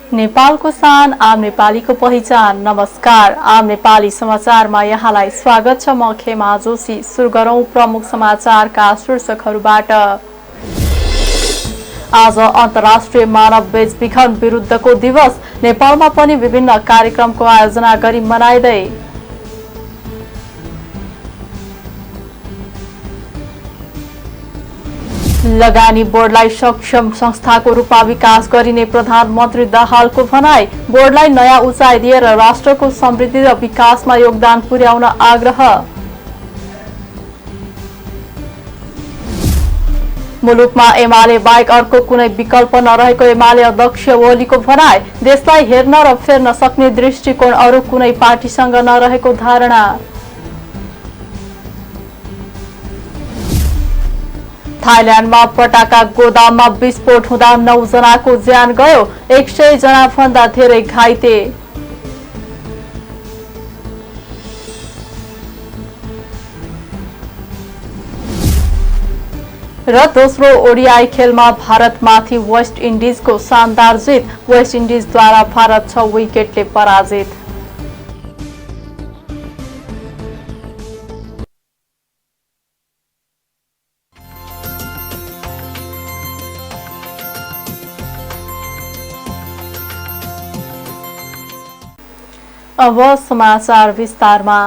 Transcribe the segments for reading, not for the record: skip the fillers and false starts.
नेपालको शान, आम नेपालीको पहिचान। नमस्कार, आम नेपाली समाचारमा यहाँलाई स्वागत छ। म खेमा जोशी। सुरु गरौं प्रमुख समाचारका शीर्षकहरूबाट। आज अन्तर्राष्ट्रिय मानव बेचबिखन विरुद्धको दिवस। नेपालमा पनि विभिन्न कार्यक्रमको आयोजना गरी मनाइँदै। लगानी बोर्डलाई सक्षम संस्थाको रूपमा विकास गरिने प्रधानमन्त्री दाहालको भनाई। बोर्डलाई नयाँ उचाइ दिएर राष्ट्रको समृद्धि र विकासमा योगदान पुर्याउन आग्रह। मुलुकमा एमाले बाहेक अर्को कुनै विकल्प नरहेको एमाले अध्यक्ष ओलीको भनाई। देशलाई हेर्न र फेर्न सक्ने दृष्टिकोण अरू कुनै पार्टीसँग नरहेको धारणा। थाइल्याण्डमा पटाका गोदाममा विस्फोट हुँदा 9 जनाको ज्यान गयो, 100 जना भन्दा धेरै घाइते। र दोस्रो ओडिआई खेलमा भारतमाथि वेस्ट इन्डिजको शानदार जित। वेस्ट इन्डिजद्वारा भारत 6 विकेटले पराजित। अब समाचार विस्तारमा।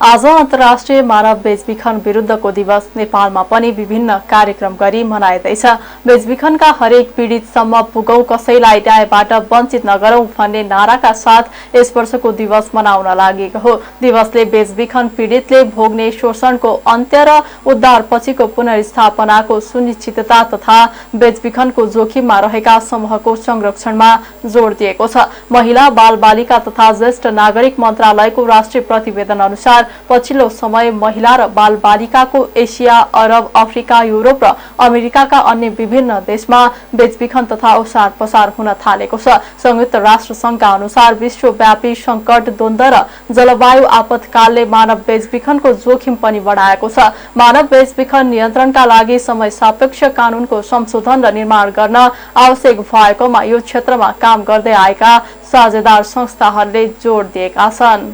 आज अन्तर्राष्ट्रिय मानव बेचबिखन विरुद्धको दिवस। नेपालमा पनि विभिन्न कार्यक्रम गरी मनाइँदैछ। बेचबिखनका हरेक पीडितसम्म पुगौं, कसैलाई न्यायबाट वञ्चित नगरौं भन्ने नाराका साथ यस वर्षको दिवस मनाउन लागेको हो। दिवसले बेचबिखन पीडितले भोग्ने शोषणको अन्त्य र उद्धारपछिको पुनर्स्थापनाको सुनिश्चितता तथा बेचबिखनको जोखिममा रहेका समूहको संरक्षणमा जोड दिएको छ। महिला, बालबालिका तथा ज्येष्ठ नागरिक मन्त्रालयको राष्ट्रिय प्रतिवेदन अनुसार पछिल्लो समय महिला र बालबालिकाको एसिया, अरब, अफ्रिका, युरोप र अमेरिकाका अन्य विभिन्न देशमा बेचबिखन तथा ओसार पसार हुन थालेको छ। संयुक्त राष्ट्र संघका अनुसार विश्वव्यापी संकट, द्वन्द्व र जलवायु आपतकालले मानव बेचबिखनको जोखिम पनि बढाएको छ। मानव बेचबिखन नियन्त्रणका लागि समय सापेक्ष कानूनको संशोधन र निर्माण गर्न आवश्यक भएकोमा यो क्षेत्रमा काम गर्दै आएका साझेदार संस्थाहरूले जोड दिएका छन्।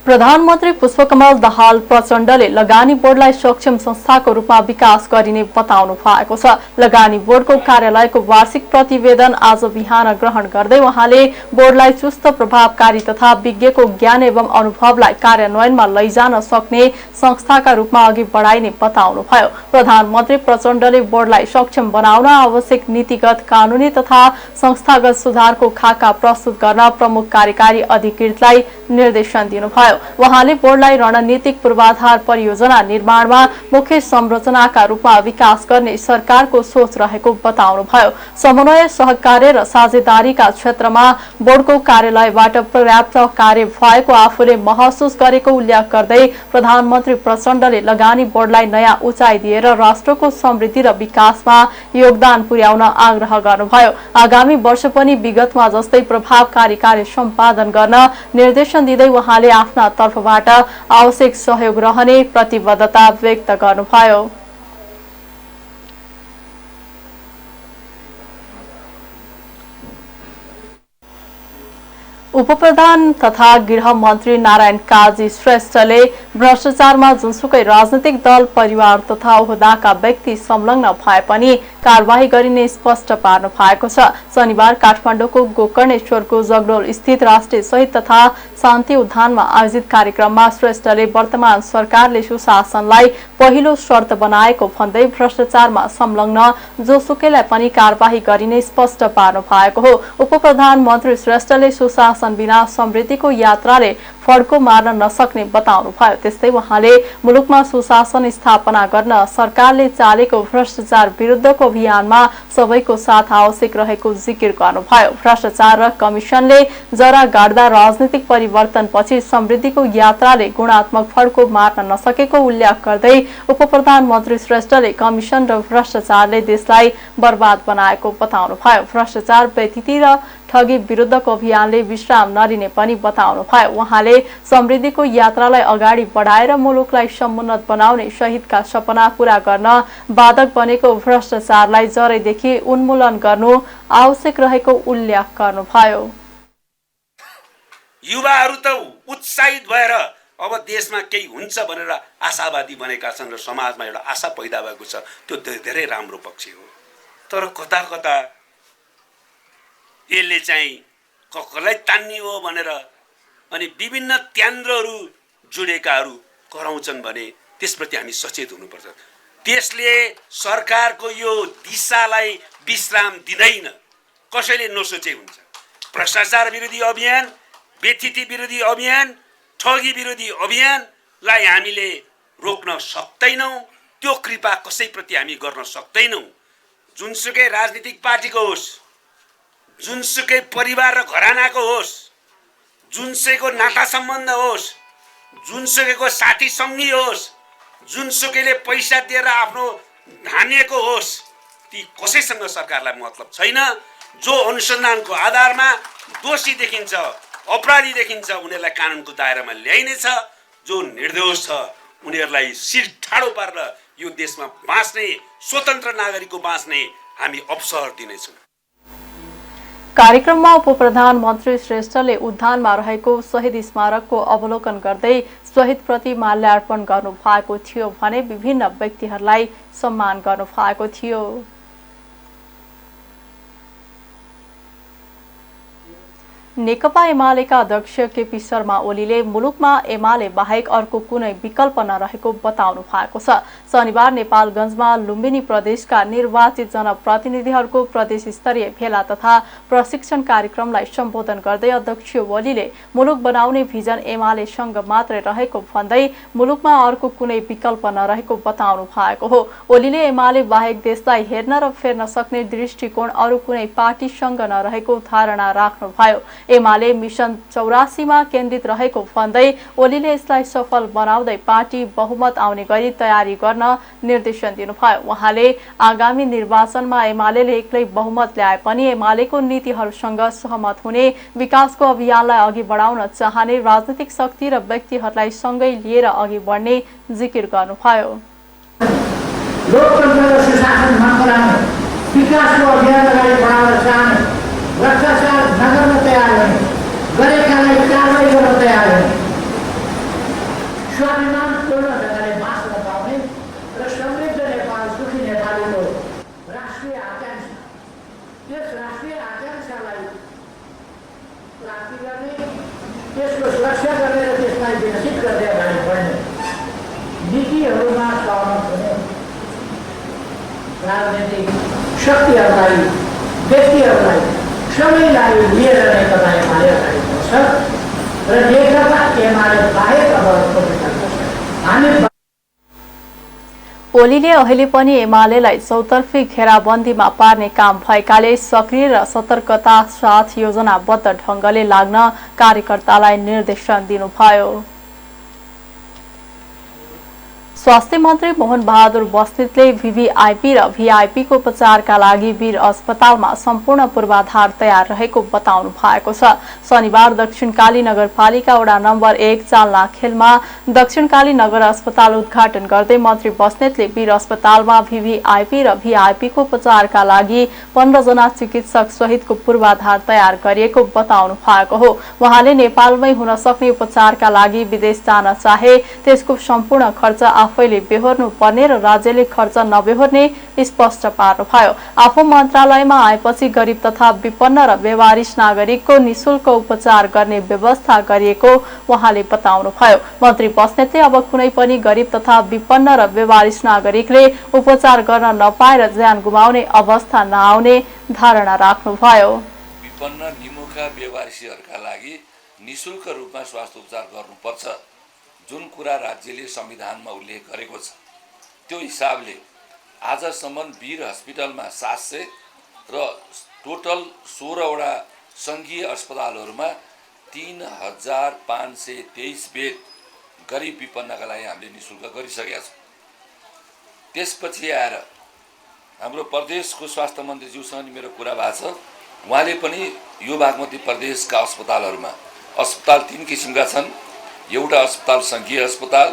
प्रधानमन्त्री पुष्पकमल दाहाल प्रचण्डले लगानी बोर्डलाई सक्षम संस्थाको रूपमा विकास गरिने बताउनु भएको छ। लगानी बोर्डको कार्यालयको वार्षिक प्रतिवेदन आज बिहान ग्रहण गर्दै उहाँले बोर्डलाई चुस्त, प्रभावकारी तथा विज्ञको ज्ञान एवं अनुभवलाई कार्यान्वयनमा लैजान सक्ने संस्थाका रूपमा अघि बढाइने बताउनुभयो। प्रधानमन्त्री प्रचण्डले बोर्डलाई सक्षम बनाउन आवश्यक नीतिगत, कानूनी तथा संस्थागत सुधारको खाका प्रस्तुत गर्न प्रमुख कार्यकारी अधिकृतलाई निर्देशन दिनुभयो। उहाँले बोर्डलाई रणनीतिक पूर्वाधार परियोजना निर्माणमा मुख्य संरचनाका रूपमा विकास गर्ने सरकारको सोच रहेको बताउनुभयो। समन्वय, सहकार्य र साझेदारीका क्षेत्रमा बोर्डको कार्यालयबाट पर्याप्त कार्य भएको आफूले महसुस गरेको उल्लेख गर्दै प्रधानमन्त्री प्रचण्डले लगानी बोर्डलाई नयाँ उचाइ दिएर राष्ट्रको समृद्धि र विकासमा योगदान पुर्याउन आग्रह गर्नुभयो। आगामी वर्ष पनि विगतमा जस्तै प्रभावकारी कार्य सम्पादन गर्न निर्देशन दिँदै उहाँले आफ्ना तर्फबाट आवश्यक सहयोग रहने प्रतिबद्धता व्यक्त गर्नुभयो। उपप्रधान तथा गृह मन्त्री नारायण काजी श्रेष्ठले भ्रष्टाचारमा जुनसुकै राजनैतिक दल, परिवार तथा ओहदाका व्यक्ति संलग्न भए पनि कारबाही गरिने स्पष्ट पार्नु भएको छ। शनिबार काठमाडौँको गोकर्णेश्वरको जगडोल स्थित राष्ट्रिय शहीद तथा शान्ति उद्यानमा आयोजित कार्यक्रममा श्रेष्ठले वर्तमान सरकारले सुशासनलाई पहिलो शर्त बनाएको भन्दै भ्रष्टाचारमा संलग्न जोसुकैलाई पनि कारबाही गरिने स्पष्ट पार्नु भएको हो। उपप्रधानमन्त्री श्रेष्ठले सुशासन बिना समृद्धिको यात्राले फड्को मार्न नसक्ने बताउनुभयो। त्यस्तै उहाँले मुलुकमा सुशासन स्थापना गर्न सरकारले चालेको भ्रष्टाचार विरुद्धको अभियानमा सबैको साथ आवश्यक रहेको जिकिर गर्नुभयो। भ्रष्टाचार र कमिसनले जरा गाड्दा राजनीतिक परिवर्तनपछि समृद्धिको यात्राले गुणात्मक फड्को मार्न नसकेको उल्लेख गर्दै उपप्रधानमन्त्री श्रेष्ठले कमिसन र भ्रष्टाचारले देशलाई बर्बाद बनाएको बताउनुभयो। भ्रष्टाचार व्यतिथि र ठगी विरुद्धको अभियानले विश्राम नलिने पनि बताउनुभयो। उहाँले समृद्धिको यात्रालाई अगाडि बढाएर मुलुकलाई समुन्नत बनाउने शहीदका सपना पूरा गर्न बाधक बनेको भ्रष्टाचारलाई जरैदेखि उन्मूलन गर्नु आवश्यक रहेको उल्लेख गर्नुभयो। युवाहरू त उत्साहित भएर अब देशमा केही हुन्छ भनेर आशावादी बनेका छन् र समाजमा एउटा आशा पैदा भएको छ। त्यो धेरै राम्रो पक्ष हो। तर कता कता यसले चाहिँ कसलाई तान्ने हो भनेर अनि विभिन्न केन्द्रहरू जुडेकाहरू कराउँछन् भने त्यसप्रति हामी सचेत हुनुपर्छ। त्यसले सरकारको यो दिशालाई विश्राम दिँदैन। कसैले नसोचे हुन्छ। भ्रष्टाचार विरोधी अभियान, व्यथिति विरोधी अभियान, ठगी विरोधी अभियानलाई हामीले रोक्न सक्दैनौँ। त्यो कृपा कसैप्रति हामी गर्न सक्दैनौँ। जुनसुकै राजनीतिक पार्टीको होस्, जुनसुकै परिवार र घरानाको होस्, जुनसुकैको नाता सम्बन्ध होस्, जुनसुकैको साथी सङ्गी होस्, जुनसुकैले पैसा दिएर आफ्नो धानिएको होस्, ती कसैसँग सरकारलाई मतलब छैन। जो अनुसन्धानको आधारमा दोषी देखिन्छ, अपराधी देखिन्छ, उनीहरूलाई कानुनको दायरामा ल्याइनेछ। जो निर्दोष छ उनीहरूलाई शिर ठाडो पारेर यो देशमा बाँच्ने, स्वतन्त्र नागरिकको बाँच्ने हामी अवसर दिनेछौँ। कार्यक्रममा उपप्रधानमन्त्री श्रेष्ठले उद्यानमा रहेको शहीद स्मारकको अवलोकन गर्दै शहीदप्रति माल्यार्पण गर्नु भएको थियो भने विभिन्न व्यक्तिहरूलाई सम्मान गर्नु भएको थियो। नेकपा एमालेका अध्यक्ष केपी शर्मा ओलीले मुलुकमा एमाले बाहेक अर्को कुनै विकल्प नरहेको बताउनु भएको छ। शनिबार नेपालगञ्जमा लुम्बिनी प्रदेशका निर्वाचित जनप्रतिनिधिहरूको प्रदेश स्तरीय भेला तथा प्रशिक्षण कार्यक्रमलाई सम्बोधन गर्दै अध्यक्ष ओलीले मुलुक बनाउने भिजन एमालेसँग मात्रै रहेको भन्दै मुलुकमा अर्को कुनै विकल्प नरहेको बताउनु भएको हो। ओलीले एमाले बाहेक देशलाई हेर्न र फेर्न सक्ने दृष्टिकोण अरू कुनै पार्टीसँग नरहेको धारणा राख्नुभयो। एमाले मिशन 84 मा केन्द्रित रहेको भन्दै ओलीले यसलाई सफल बनाउँदै पार्टी बहुमत आउने गरी तयारी गर्न निर्देशन दिनुभयो। उहाँले आगामी निर्वाचनमा एमालेले एक्लै बहुमत ल्याए पनि एमालेको नीतिहरूसँग सहमत हुने, विकासको अभियानलाई अघि बढाउन चाहने राजनीतिक शक्ति र व्यक्तिहरूलाई सँगै लिएर अघि बढ्ने जिकिर गर्नुभयो। लोकतन्त्र सुशासन मन्त्रालय विकासको अभियान अगाडि बढाउन चाहने, भ्रष्टाचार नगर्न तयार हुने, गरेकालाई कारवाही गर्न तयार हुने, स्वाभिमानपूर्ण ढङ्गले बाँच्न पाउने र समृद्ध नेपाल, सुखी नेपालीको राष्ट्रिय आकांक्षा, त्यस राष्ट्रिय आकांक्षालाई प्राप्ति गर्ने, त्यसको सुरक्षा गर्ने र त्यसलाई विकसित गर्दै अगाडि बढ्ने नीतिहरूमा सहमत हुने राजनीतिक शक्तिहरूलाई, व्यक्तिहरूलाई सबैलाई लिएर नेकपा एमाले अगाडि बढ्छ र नेकपा एमाले बाहेक अब अर्को विकल्प छैन। हामी ओलीले अहिले पनि एमालेलाई चौतर्फी घेराबन्दीमा पार्ने काम भएकाले सक्रिय र सतर्कता साथ योजनाबद्ध ढङ्गले लाग्न कार्यकर्तालाई निर्देशन दिनुभयो। स्वास्थ्य मन्त्री मोहन बहादुर बस्नेतले भिभिआइपी र भिआइपीको उपचारका लागि वीर अस्पतालमा सम्पूर्ण पूर्वाधार तयार रहेको बताउनु भएको छ। शनिबार दक्षिणकाली नगरपालिका वडा नम्बर 1 चालनाखेलमा दक्षिणकाली नगर अस्पताल उद्घाटन गर्दै मन्त्री बस्नेतले वीर अस्पतालमा भिभिआइपी र भिआइपीको उपचारका लागि 15 जना चिकित्सक सहितको पूर्वाधार तयार गरिएको बताउनु भएको हो। उहाँले नेपालमै हुन सक्ने उपचारका लागि विदेश जान चाहे त्यसको सम्पूर्ण खर्च आफैले बेहोर्नु पर्ने र राज्यले खर्च नबेहोर्ने स्पष्ट पार्नुभयो। आफू मन्त्रालयमा आएपछि गरिब तथा विपन्न र व्यवहारिक नागरिकको निशुल्क उपचार गर्ने व्यवस्था गरिएको उहाँले बताउनुभयो। मन्त्री बस्नेतले अब कुनै पनि गरिब तथा विपन्न र व्यवहारिक नागरिकले उपचार गर्न नपाएर ज्यान गुमाउने अवस्था नआउने धारणा राख्नुभयो। विपन्न निमुखा व्यवहारिकहरूका लागि निशुल्क रूपमा स्वास्थ्य उपचार गर्नुपर्छ जुन कुरा राज्यले संविधानमा उल्लेख गरेको छ। त्यो हिसाबले आजसम्म वीर हस्पिटलमा 700 र टोटल 16 वटा सङ्घीय अस्पतालहरूमा 3523 बेड गरिब विपन्नका लागि हामीले निशुल्क गरिसकेका छौँ। त्यसपछि आएर हाम्रो प्रदेशको स्वास्थ्य मन्त्रीज्यूसँग मेरो कुरा भएको छ। उहाँले पनि यो बागमती प्रदेशका अस्पतालहरूमा अस्पताल 3 किसिमका छन्। एउटा अस्पताल सङ्घीय अस्पताल,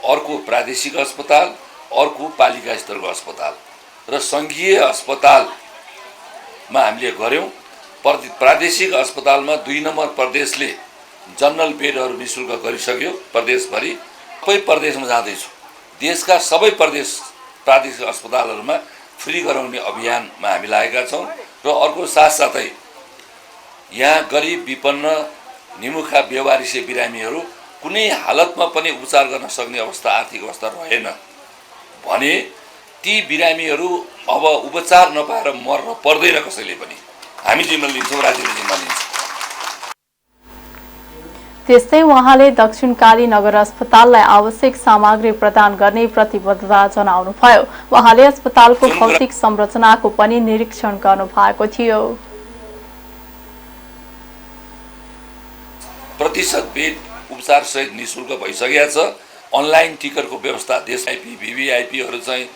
अर्को प्रादेशिक अस्पताल, अर्को पालिका स्तरको अस्पताल र सङ्घीय अस्पतालमा हामीले गर्यौँ। प्रादेशिक अस्पतालमा 2 नम्बर प्रदेशले जनरल बेडहरू निःशुल्क गरिसक्यो प्रदेशभरि। सबै प्रदेशमा जाँदैछु, देशका सबै प्रादेशिक अस्पतालहरूमा फ्री गराउने अभियानमा हामी लागेका छौँ। र अर्को साथसाथै यहाँ गरिब विपन्न निमुखा बेवारिसे बिरामीहरू कुनै हालतमा पनि उपचार गर्न सक्ने अवस्था, आर्थिक अवस्था रहेन भने ती बिरामीहरू अब उपचार नपाएर मर्न पर्दैन कसैले पनि। हामी जिम्मा लिन्छौँ, राज्यले जिम्मा लिन्छ। त्यस्तै उहाँले दक्षिणकाली नगर अस्पताललाई आवश्यक सामग्री प्रदान गर्ने प्रतिबद्धता जनाउनुभयो। उहाँले अस्पतालको भौतिक संरचनाको पनि निरीक्षण गर्नु भएको थियो। प्रतिशत बेड उपचार सहित निःशुल्क भइसकेको छ। अनलाइन टिकटको व्यवस्था, देश भिभिआइपीहरू चाहिँ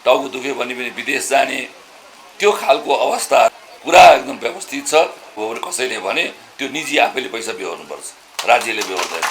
टाउको दुख्यो भने पनि विदेश जाने त्यो खालको अवस्था पुरा एकदम व्यवस्थित छ। कसैले भने त्यो निजी आफैले पैसा बेहोर्नुपर्छ, राज्यले बेहोर्दैन।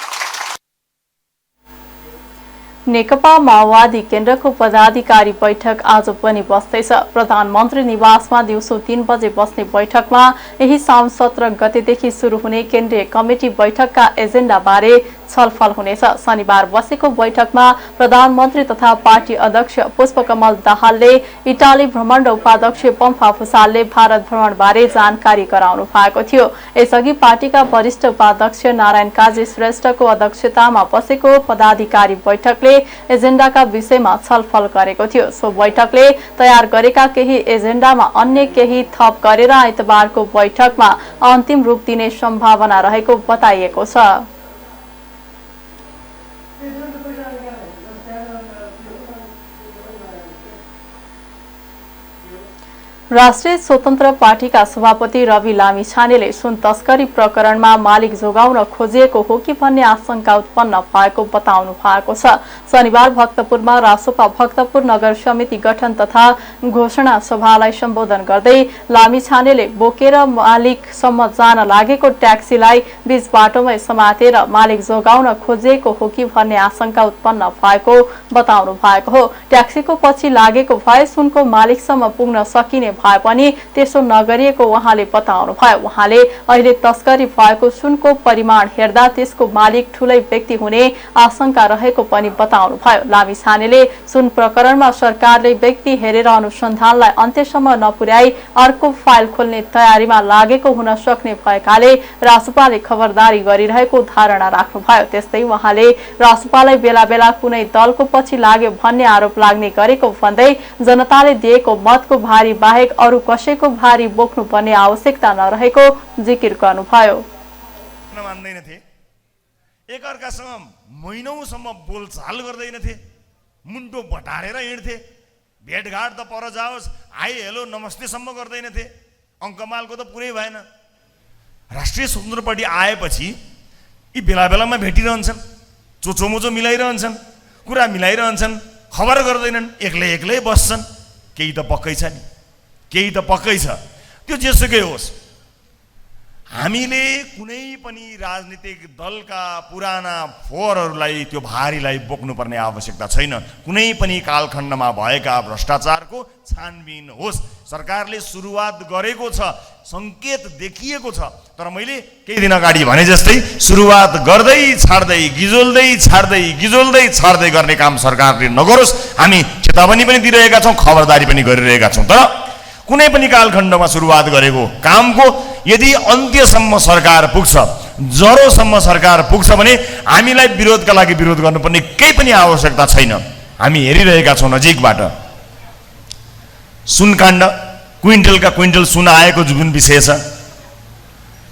नेकपा माओवादी केन्द्रको पदाधिकारी बैठक आज पनि बस्दैछ। प्रधानमन्त्री निवासमा दिउँसो 3 बजे बस्ने बैठकमा यही साउन 17 गतेदेखि सुरु हुने केन्द्रीय कमिटी बैठकका एजेन्डाबारे छलफल हुनेछ। शनिबार बसेको बैठकमा प्रधानमन्त्री तथा पार्टी अध्यक्ष पुष्पकमल दाहालले इटाली भ्रमण र उपाध्यक्ष पम्फा भूषालले भारत भ्रमणबारे जानकारी गराउनु भएको थियो। यसअघि पार्टीका वरिष्ठ उपाध्यक्ष नारायण काजी श्रेष्ठको अध्यक्षतामा बसेको पदाधिकारी बैठकले एजेन्डाका विषयमा छलफल गरेको थियो। सो बैठकले तयार गरेका केही एजेन्डामा अन्य केही थप गरेर आइतबारको बैठकमा अन्तिम रूप दिने सम्भावना रहेको बताइएको छ। राष्ट्रिय स्वतन्त्र पार्टीका सभापति रवि लामिछानेले सुन तस्करी प्रकरणमा मालिक जोगाउन खोजिएको हो कि भन्ने आशंका उत्पन्न भएको बताउनु भएको छ। शनिबार भक्तपुरमा रासोपा भक्तपुर नगर समिति गठन तथा घोषणा सभालाई सम्बोधन गर्दै लामिछानेले बोकेर मालिकसम्म जान लागेको ट्याक्सीलाई बीच बाटोमै समातेर मालिक जोगाउन खोजिएको हो कि भन्ने आशंका उत्पन्न भएको बताउनु भएको हो। ट्याक्सीको पछि लागेको भए सुनको मालिकसम्म पुग्न सकिने भए पनि त्यसो नगरिएको उहाँले बताउनु भयो। उहाँले अहिले तस्करी भएको सुनको परिमाण हेर्दा त्यसको मालिक ठूलै व्यक्ति हुने आशंका रहेको पनि बताउनु भयो। लामिछानेले सुन प्रकरणमा सरकारले व्यक्ति हेरेर अनुसन्धानलाई अन्त्यसम्म नपुर्याई अर्को फाइल खोल्ने तयारीमा लागेको हुन सक्ने भएकाले रासोपाले खबरदारी गरिरहेको धारणा राख्नुभयो। त्यस्तै उहाँले रासोपालाई बेला बेला कुनै दलको पछि लाग्यो भन्ने आरोप लाग्ने गरेको भन्दै जनताले दिएको मतको भारी बाहेक अरू कसैको भारी बोक्नु पर्ने आवश्यकता नरहेको जिकिर गर्नुभयो। मान्दैनथे, एकअर्कासँग महिनौसम्म बोलचाल गर्दैनथे, मुन्टो बटारेर हिँड्थे, भेटघाट त पर जाओस् हाई हेलो नमस्तेसम्म गर्दैनथे। अङ्कमालको त पुरै भएन। राष्ट्रिय स्वतन्त्र पार्टी आएपछि यी बेला बेलामा भेटिरहन्छन्, चोचोमोचो मिलाइरहन्छन्, कुरा मिलाइरहन्छन्, खबर गर्दैनन्, एक्लै एक्लै बस्छन्। केही त पक्कै छ नि, केही त पक्कै छ। त्यो जेसुकै होस्, हामीले कुनै पनि राजनीतिक दलका पुराना फोहोरहरूलाई त्यो भारीलाई बोक्नुपर्ने आवश्यकता छैन। कुनै पनि कालखण्डमा भएका भ्रष्टाचारको छानबिन होस्। सरकारले सुरुवात गरेको छ, सङ्केत देखिएको छ, तर मैले केही दिन अगाडि भने जस्तै सुरुवात गर्दै छाड्दै गिजोल्दै छाड्दै गिजोल्दै छाड्दै गर्ने काम सरकारले नगरोस्। हामी चेतावनी पनि दिइरहेका छौँ, खबरदारी पनि गरिरहेका छौँ। तर कुनै पनि कालखण्डमा सुरुवात गरेको कामको यदि अन्त्यसम्म सरकार पुग्छ, जरोसम्म सरकार पुग्छ भने हामीलाई विरोधका लागि विरोध गर्नुपर्ने केही पनि आवश्यकता छैन। हामी हेरिरहेका छौँ नजिकबाट सुनकाण्ड, क्विन्टलका क्विन्टल सुन आएको जुन विषय छ।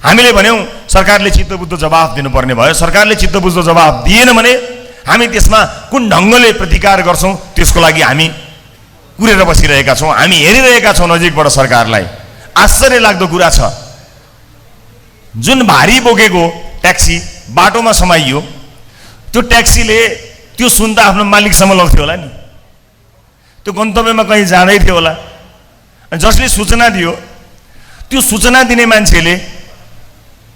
हामीले भन्यौँ सरकारले चित्तबुद्ध जवाफ दिनुपर्ने भयो। सरकारले चित्तबुद्ध जवाफ दिएन भने हामी त्यसमा कुन ढङ्गले प्रतिकार गर्छौँ त्यसको लागि हामी कुरेर बसिरहेका छौँ। हामी हेरिरहेका छौँ नजिकबाट सरकारलाई। आश्चर्य लाग्दो कुरा छ, जुन भारी बोकेको ट्याक्सी बाटोमा समाइयो, त्यो ट्याक्सीले त्यो सुन त आफ्नो मालिकसम्म लग्थ्यो होला नि, त्यो गन्तव्यमा कहीँ जाँदै थियो होला। जसले सूचना दियो त्यो सूचना दिने मान्छेले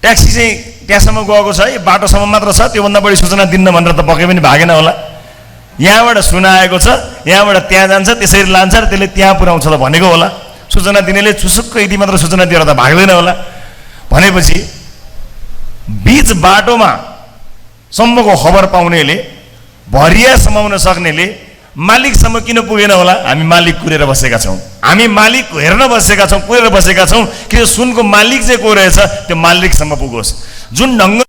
ट्याक्सी चाहिँ त्यहाँसम्म गएको छ, यो बाटोसम्म मात्र छ, त्योभन्दा बढी सूचना दिन्न भनेर त पक्कै पनि भागेन होला। यहाँबाट सुनाएको छ, यहाँबाट त्यहाँ जान्छ, त्यसरी लान्छ र त्यसले त्यहाँ पुर्याउँछ त भनेको होला। सूचना दिनेले चुसुक्क यति मात्र सूचना दिएर त भाग्दैन होला। भनेपछि बीच बाटोमा सम्मको खबर पाउनेले, भरिया समाउन सक्नेले मालिकसम्म किन पुगेन होला? हामी मालिक कुरेर बसेका छौँ, हामी मालिक हेर्न बसेका छौँ, कुरेर बसेका छौँ कि यो सुनको मालिक चाहिँ को रहेछ त्यो मालिकसम्म पुगोस्। जुन ढङ्ग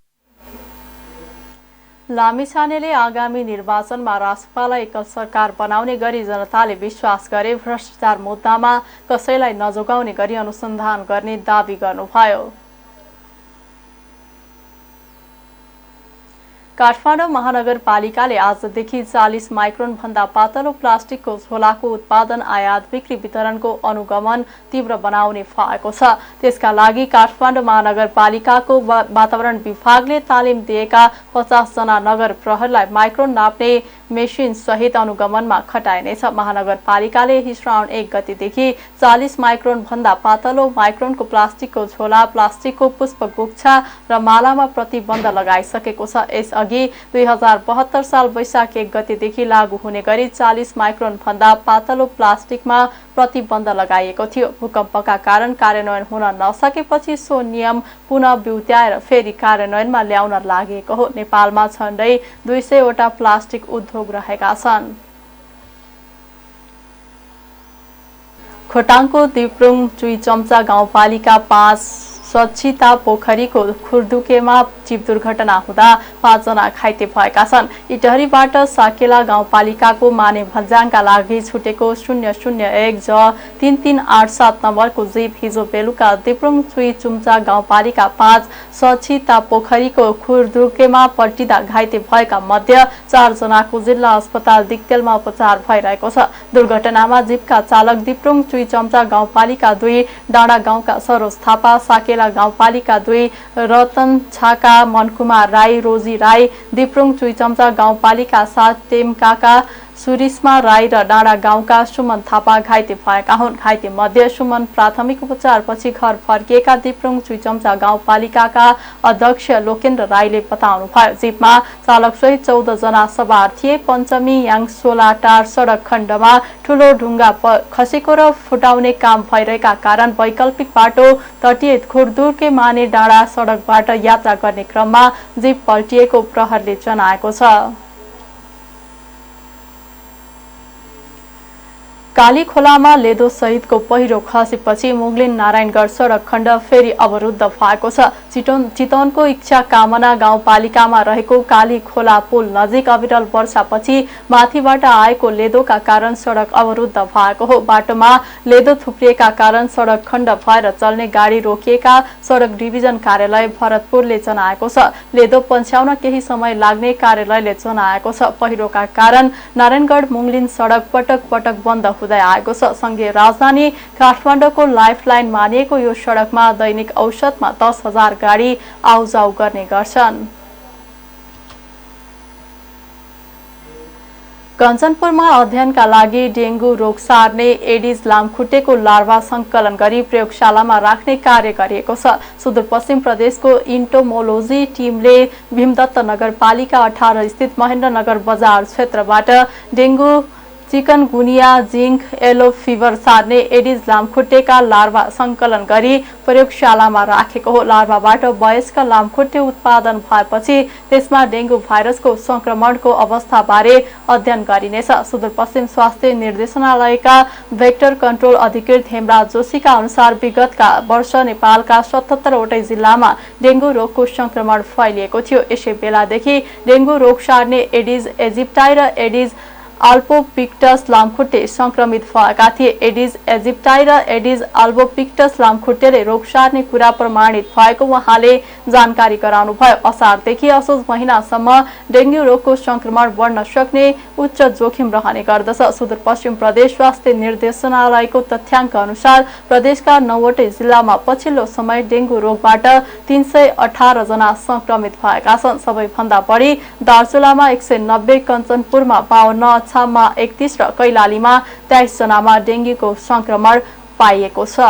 लामिछानेले आगामी निर्वाचनमा राष्ट्रपालाई एकल सरकार बनाउने गरी जनताले विश्वास गरे भ्रष्टाचार मुद्दामा कसैलाई नजोगाउने गरी अनुसन्धान गर्ने दावी गर्नुभयो। काठमाडौँ महानगरपालिकाले आजदेखि 40 माइक्रोन भन्दा पातलो प्लास्टिकको झोलाको उत्पादन, आयात, बिक्री, वितरणको अनुगमन तीव्र बनाउने भएको छ। त्यसका लागि काठमाडौँ महानगरपालिकाको वातावरण विभागले तालिम दिएका 50 जना नगर प्रहरीलाई माइक्रोन नाप्ने मेसिन सहित अनुगमनमा खटाइनेछ। महानगरपालिकाले श्रावण 1 गतेदेखि 40 माइक्रोन भन्दा पातलो माइक्रोनको प्लास्टिकको झोला, प्लास्टिकको पुष्पगुच्छा र मालामा प्रतिबन्ध लगाइसकेको छ। यसअघि 2072 साल वैशाख 1 गतेदेखि लागू हुने गरी 40 माइक्रोन भन्दा पातलो प्लास्टिकमा प्रतिबन्ध लगाइएको थियो। भूकम्पका कारण कार्यान्वयन हुन नसकेपछि सो नियम पुनः बिउत्याएर फेरि कार्यान्वयनमा ल्याउन लागेको हो। नेपालमा झण्डै 200 वटा प्लास्टिक उद्योग रहेका छन्। खोटाङको दिप्रुङ चुइचम्चा गाउँपालिका 5 स्वच्छता पोखरीको खुर्दुकेमा जीव दुर्घटना हुँदा 5 जना घाइते भएका छन्। इटहरीबाट साकेला गाउँपालिकाको माने भन्ज्याङका लागि छुटेको 001-3387 नम्बरको जीव हिजो बेलुका दिप्रुङ चुइचुम्चा गाउँपालिका 5 स्वच्छता पोखरीको खुर्दुकेमा पल्टिँदा घाइते भएका मध्ये 4 जनाको जिल्ला अस्पताल दिक्तेलमा उपचार भइरहेको छ। दुर्घटनामा जीवका चालक दिप्रुङ चुइचम्चा गाउँपालिका 2 डाँडा गाउँका सरोज थापा, साकेला गाउँपालिका 2 रतन छाका, मनकुमार राई, रोजी राई, दिप्रुङ चुइचम्चा गाउँपालिका 7 टेमकाका सुरिस्मा राई र डाँडा गाउँका सुमन थापा घाइते भएका हुन्। घाइते मध्ये सुमन प्राथमिक उपचारपछि घर फर्किएका दिप्रुङ चुइचम्चा गाउँपालिकाका अध्यक्ष लोकेन्द्र राईले बताउनुभयो। जीपमा चालक सहित 14 जना सवार थिए। पञ्चमी याङसोलाटार सडक खण्डमा ठूलो ढुङ्गा खसेको र फुटाउने काम भइरहेका कारण वैकल्पिक बाटो तटीय खुर्दुके माने डाँडा सडकबाट यात्रा गर्ने क्रममा जीप पल्टिएको प्रहरले जनाएको छ। काली खोलामा लेदो सहितको पहिरो खसेपछि मुगलिन नारायणगढ सडक खण्ड फेरि अवरुद्ध भएको छ। चितवनको इच्छा कामना गाउँपालिकामा रहेको काली खोला पुल नजिक अविरल वर्षापछि माथिबाट आएको लेदोका कारण सडक अवरुद्ध भएको हो। बाटोमा लेदो थुप्रिएका कारण सडक खण्ड भएर चल्ने गाडी रोकिएका सडक डिभिजन कार्यालय भरतपुरले जनाएको छ। लेदो पन्छ्याउन केही समय लाग्ने कार्यालयले जनाएको छ। पहिरोका कारण नारायणगढ मुगलिन सडक पटक पटक बन्द हुँदै आएको छ। संघीय राजधानी काठमाडौँको लाइफलाइन मानिएको यो सडकमा दैनिक औसतमा 10,000 गाडी आउजाउ गर्ने गर्छन्। कञ्चनपुरमा अध्ययनका लागि डेङ्गु रोग सार्ने एडिज लामखुट्टेको लार्भा संकलन गरी प्रयोगशालामा राख्ने कार्य गरिएको छ। सुदूरपश्चिम प्रदेशको इन्टोमोलोजी टिमले भीमदत्त नगरपालिका 18 स्थित महेन्द्रनगर बजार क्षेत्रबाट dengue, chikungunya, zinc, yellow fever सार्ने एडिज लामखुट्टेका लार्भा संकलन गरी प्रयोगशालामा राखेको हो। लार्भाबाट वयस्क लामखुट्टे उत्पादन भएपछि त्यसमा डेङ्गु भाइरसको संक्रमणको अवस्थाबारे अध्ययन गरिनेछ। सुदूरपश्चिम स्वास्थ्य निर्देशनालयका भेक्टर कन्ट्रोल अधिकृत हेमराज जोशीका अनुसार विगतका वर्ष नेपालका 77 वटै जिल्लामा डेङ्गु रोगको संक्रमण फैलिएको थियो। यसै बेलादेखि डेङ्गु रोग सार्ने एडिज इजिप्टाई र एडिज अल्बोपिक्टस लामखुट्टे संक्रमित भएका थिए। एडिज इजिप्टाई र एडिज अल्बोपिक्टस लामखुट्टेले रोग सार्ने कुरा प्रमाणित भएको उहाँले जानकारी गराउनुभयो। असारदेखि असोज महिनासम्म डेङ्गु रोगको संक्रमण बढ्न सक्ने उच्च जोखिम रहने गर्दछ। सुदूरपश्चिम प्रदेश स्वास्थ्य निर्देशनालयको तथ्याङ्क अनुसार प्रदेशका 9 वटै जिल्लामा पछिल्लो समय डेङ्गु रोगबाट 318 जना संक्रमित भएका छन्। सबैभन्दा बढी दार्चुलामा 190, कञ्चनपुरमा 52, अछाममा 31 र कैलालीमा 23 जनामा डेङ्गुको संक्रमण पाइएको छ।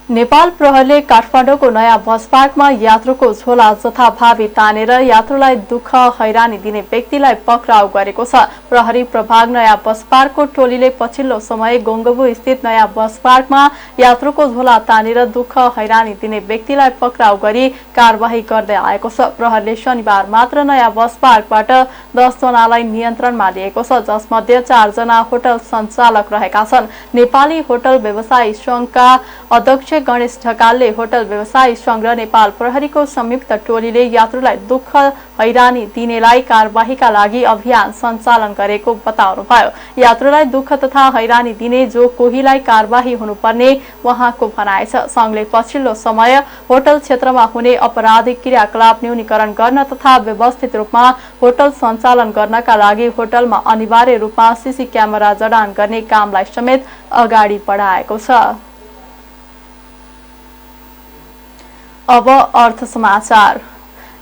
नेपाल प्रहरीले काठमाडौँको नयाँ बस पार्कमा यात्रुको झोला जथाभावी तानेर यात्रुलाई दुःख हैरानी दिने व्यक्तिलाई पक्राउ गरेको छ। प्रहरी प्रभाग नयाँ बस पार्कको टोलीले पछिल्लो समय गोङ्गबु स्थित नयाँ बस पार्कमा यात्रुको झोला तानेर दुःख हैरानी दिने व्यक्तिलाई पक्राउ गरी कारबाही गर्दै आएको छ। प्रहरीले शनिबार मात्र नयाँ बस पार्कबाट 10 जनालाई नियन्त्रणमा लिएको छ, जसमध्ये 4 जना होटल सञ्चालक रहेका छन्। नेपाली होटल व्यवसायी संघका अध्यक्ष गणेश ढकालले होटल व्यवसायी संघ र नेपाल प्रहरीको संयुक्त टोलीले यात्रुलाई दुःख हैरानी दिनेलाई कारबाहीका लागि अभियान सञ्चालन गरेको बताउनुभयो। यात्रुलाई दुःख तथा हैरानी दिने जो कोहीलाई कारबाही हुनुपर्ने उहाँको भनाइ छ। संघले पछिल्लो समय होटल क्षेत्रमा हुने अपराधिक क्रियाकलाप न्यूनीकरण गर्न तथा व्यवस्थित रूपमा होटल सञ्चालन गर्नका लागि होटलमा अनिवार्य रूपमा सीसी क्यामेरा जडान गर्ने कामलाई समेत अगाडि बढाएको छ। अब अर्थ समाचार।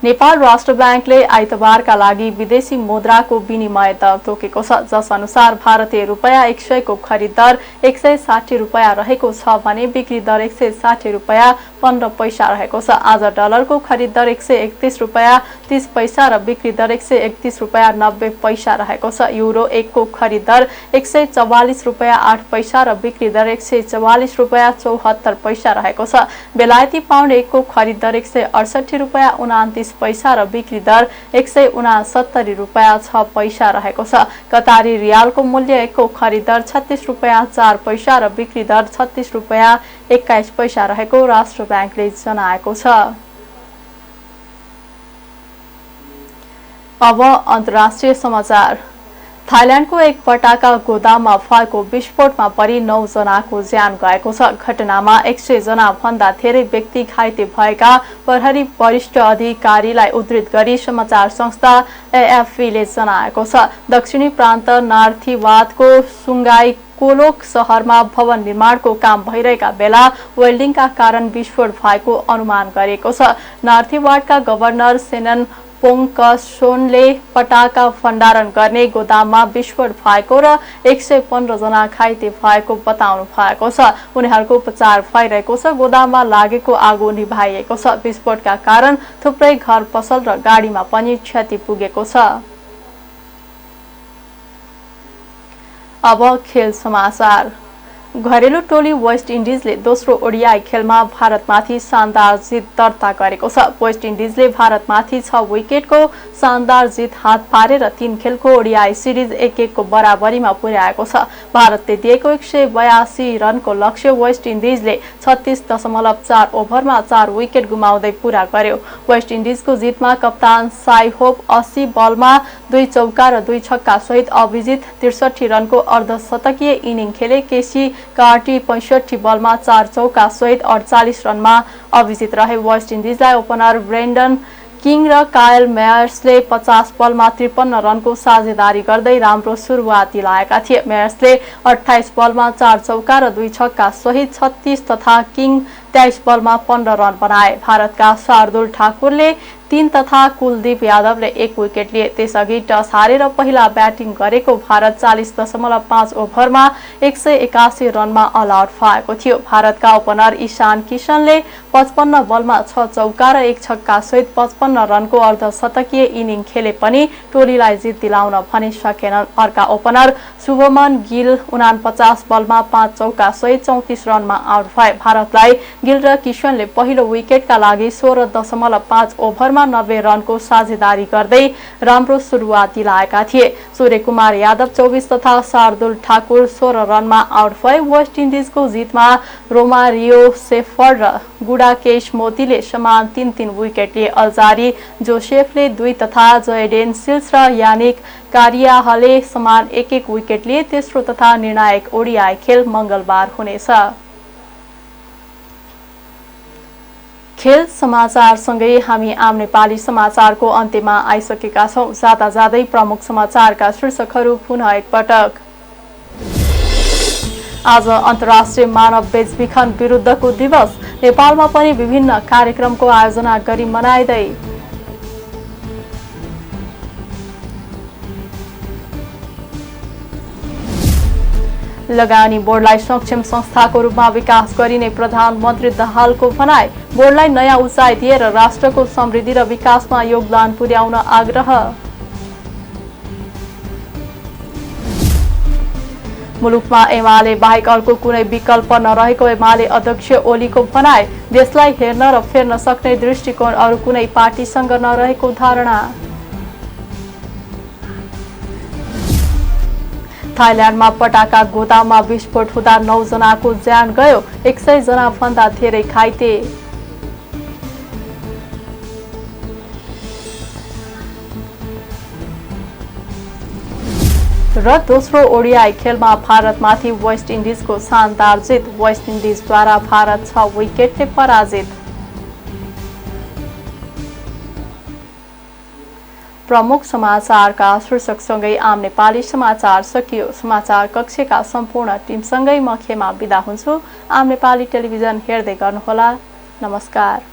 नेपाल राष्ट्र ब्याङ्कले आइतबारका लागि विदेशी मुद्राको विनिमय दर तोकेको छ, जस अनुसार भारतीय रुपैयाँ 100 को खरिद दर 160 रुपैयाँ रहेको छ भने बिक्री दर 160 रुपैयाँ 15 पैसा रहेको छ। आज डलरको खरिद दर 131 रुपैयाँ 30 पैसा र बिक्री दर 131 रुपैयाँ 90 पैसा रहेको छ। युरो 1 को खरिद दर 144 रुपैयाँ 8 पैसा र बिक्री दर 144 रुपैयाँ 74 पैसा रहेको छ। बेलायती पाउन्ड 1 को खरिद दर 168 रुपैयाँ 29 पैसा र बिक्री दर 169 रुपैयाँ 6 पैसा रहेको छ। कतारी रियालको मूल्य 1 को खरिद दर 36 रुपैयाँ 4 पैसा र बिक्री दर 36 रुपैयाँ 21 पैसा रहेको राष्ट्र ब्याङ्कले जनाएको छ। अब अन्तर्राष्ट्रिय समाचार। थाइल्याण्डको एक पटाका गोदाममा भएको विस्फोटमा परि 9 जनाको ज्यान गएको छ। घटनामा 100 जना भन्दा धेरै व्यक्ति घाइते भएका प्रहरी वरिष्ठ अधिकारीलाई उद्धृत गरी समाचार संस्था एएफपीले जनाएको छ। दक्षिणी प्रान्त नार्थिवादको सुङ्गाई कोलोक शहरमा भवन निर्माणको काम भइरहेका बेला वेल्डिङका कारण विस्फोट भएको अनुमान गरिएको छ। नार्थिवाडका गभर्नर सेनन पोङकसोनले पटाका भण्डारण गर्ने गोदाममा विस्फोट भएको र 115 जना घाइते भएको बताउनु भएको छ। उनीहरूको उपचार भइरहेको छ। गोदाममा लागेको आगो निभाइएको छ। विस्फोटका कारण थुप्रै घर पसल र गाडीमा पनि क्षति पुगेको छ। अब खेल समाचार। घरेलु टोली वेस्ट इन्डिजले दोस्रो ओडिआई खेलमा भारतमाथि शानदार जित दर्ता गरेको छ। वेस्ट इन्डिजले भारतमाथि 6 विकेटको शानदार जित हात पारेर 3 खेलको ओडिआई सिरिज 1-1 को बराबरीमा पुर्याएको छ। भारतले दिएको 182 रनको लक्ष्य वेस्ट इन्डिजले 36.4 ओभरमा 4 विकेट गुमाउँदै पूरा गर्यो। वेस्ट इन्डिजको जितमा कप्तान साई होप 80 बलमा 2 चौका र 2 छक्का सहित अभिजित 63 रनको अर्धशतकीय इनिङ खेले। केसी कार्टी 65 बलमा 4 चौका सहित 48 रनमा अभिजित रहे। वेस्ट इन्डिजलाई ओपनर ब्रेन्डन किङ र कायल मेयर्सले 50 बलमा 53 रनको साझेदारी गर्दै राम्रो सुरुवात दिलाएका थिए। मेयर्सले 28 बलमा 4 चौका र 2 छक्का सहित 36 तथा किङ 23 बलमा 15 रन बनाए। भारतका शार्दुल ठाकुरले 3 तथा कुलदीप यादवले 1 विकेट लिए। त्यसअघि टस हारेर पहिला ब्याटिङ गरेको भारत 40.5 ओभरमा 181 रनमा अल आउट भएको थियो। भारतका ओपनर ईशान किशनले 55 बलमा 6 चौका र 1 छक्का सहित 55 रनको अर्धशतकीय इनिङ खेले पनि टोलीलाई जित दिलाउन भने सकेनन्। अर्का ओपनर शुभमन गिल 49 बलमा 5 चौका सहित 34 रनमा आउट भए। भारतलाई गिल र किशनले पहिलो विकेटका लागि 16.5 ओभरमा 90 रनको साझेदारी गर्दै राम्रो सुरुवात दिलाएका थिए। सूर्यकुमार यादव 24 तथा शार्दुल ठाकुर 16 रनमा आउट भए। वेस्ट इन्डिजको जितमा रोमारियो सेफर्ड र गुडाकेश मोतीले समान 3-3 विकेट लिए। अल्जारी जोसेफले 2 तथा जयडेन सिल्स र यानिक कारियाहले समान 1-1 विकेट लिए। तेस्रो तथा निर्णायक ओडिआई खेल मंगलबार हुनेछ। खेल समाचार सँगै हामी आम नेपाली समाचारको अन्त्यमा आइसकेका छौं। जाँदा जाँदै प्रमुख समाचारका शीर्षकहरू पुनः एकपटक। आज अन्तर्राष्ट्रिय मानव बेचबिखन विरुद्धको दिवस। नेपालमा पनि विभिन्न कार्यक्रमको आयोजना गरी मनाइँदै। लगानी बोर्डलाई सक्षम संस्थाको रूपमा विकास गरिने प्रधानमन्त्री दाहालको भनाई। बोर्डलाई नयाँ उचाइ दिएर राष्ट्रको समृद्धि र विकासमा योगदान पुर्याउन आग्रह। मुलुकमा एमाले बाहेक अर्को कुनै विकल्प नरहेको एमाले अध्यक्ष ओलीको भनाई। देशलाई हेर्न र फेर्न सक्ने दृष्टिकोण अरू कुनै पार्टीसँग नरहेको धारणा। थाइल्याण्डमा पटाका गोदाममा विस्फोट हुँदा 9 जनाको ज्यान गयो, 100 जना भन्दा धेरै घाइते। र दोस्रो ओडिआई खेलमा भारतमाथि वेस्ट इन्डिजको शानदार जित। वेस्ट इन्डिजद्वारा भारत 6 विकेटले पराजित। प्रमुख समाचारका शीर्षकसँगै आम नेपाली समाचार सकियो। समाचार कक्षका सम्पूर्ण टिमसँगै म खेमा बिदा हुन्छु। आम नेपाली टेलिभिजन हेर्दै गर्नुहोला। नमस्कार।